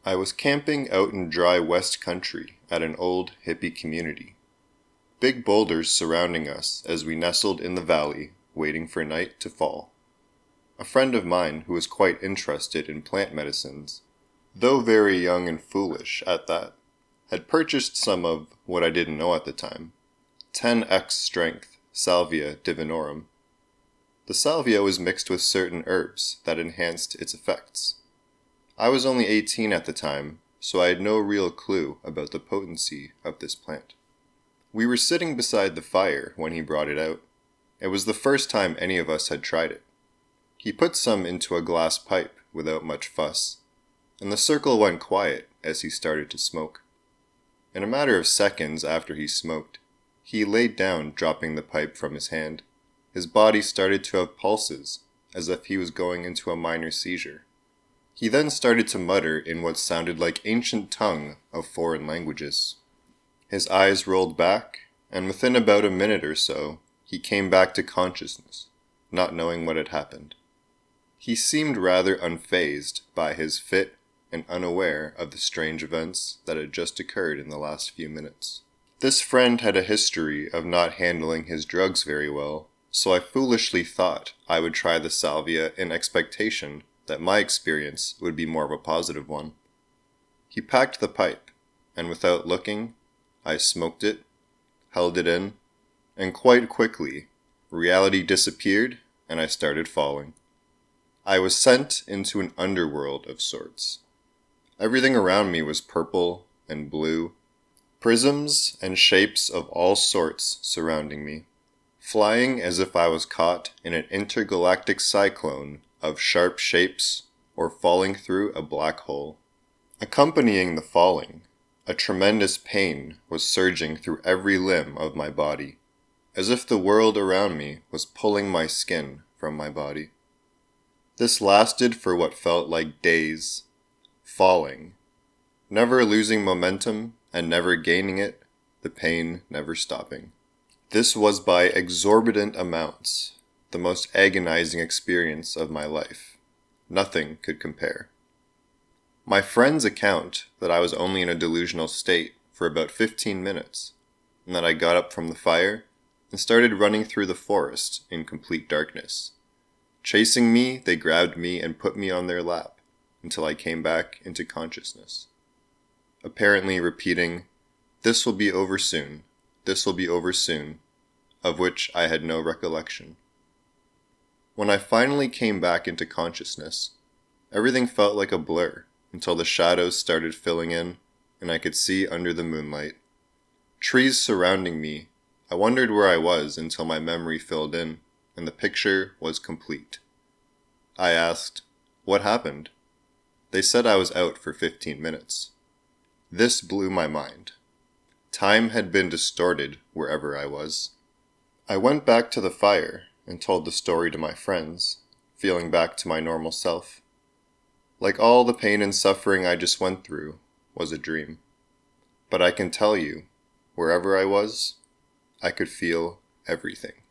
I was camping out in dry West Country at an old hippie community. Big boulders surrounding us as we nestled in the valley, waiting for night to fall. A friend of mine who was quite interested in plant medicines, though very young and foolish at that, had purchased some of what I didn't know at the time, 10x strength Salvia divinorum. The salvia was mixed with certain herbs that enhanced its effects. I was only 18 at the time, so I had no real clue about the potency of this plant. We were sitting beside the fire when he brought it out. It was the first time any of us had tried it. He put some into a glass pipe without much fuss, and the circle went quiet as he started to smoke. In a matter of seconds after he smoked, he laid down, dropping the pipe from his hand. His body started to have pulses, as if he was going into a minor seizure. He then started to mutter in what sounded like ancient tongue of foreign languages. His eyes rolled back, and within about a minute or so, he came back to consciousness, not knowing what had happened. He seemed rather unfazed by his fit and unaware of the strange events that had just occurred in the last few minutes. This friend had a history of not handling his drugs very well, so I foolishly thought I would try the salvia in expectation that my experience would be more of a positive one. He packed the pipe, and without looking, I smoked it, held it in, and quite quickly, reality disappeared and I started falling. I was sent into an underworld of sorts. Everything around me was purple and blue, prisms and shapes of all sorts surrounding me, flying as if I was caught in an intergalactic cyclone of sharp shapes or falling through a black hole. Accompanying the falling, a tremendous pain was surging through every limb of my body, as if the world around me was pulling my skin from my body. This lasted for what felt like days, falling, never losing momentum and never gaining it, the pain never stopping. This was by exorbitant amounts the most agonizing experience of my life. Nothing could compare. My friend's account that I was only in a delusional state for about 15 minutes, and that I got up from the fire and started running through the forest in complete darkness. Chasing me, they grabbed me and put me on their lap until I came back into consciousness, apparently repeating, "This will be over soon, this will be over soon," of which I had no recollection. When I finally came back into consciousness, everything felt like a blur until the shadows started filling in and I could see under the moonlight. Trees surrounding me, I wondered where I was until my memory filled in and the picture was complete. I asked, "What happened?" They said I was out for 15 minutes. This blew my mind. Time had been distorted wherever I was. I went back to the fire and told the story to my friends, feeling back to my normal self. Like all the pain and suffering I just went through was a dream. But I can tell you, wherever I was, I could feel everything.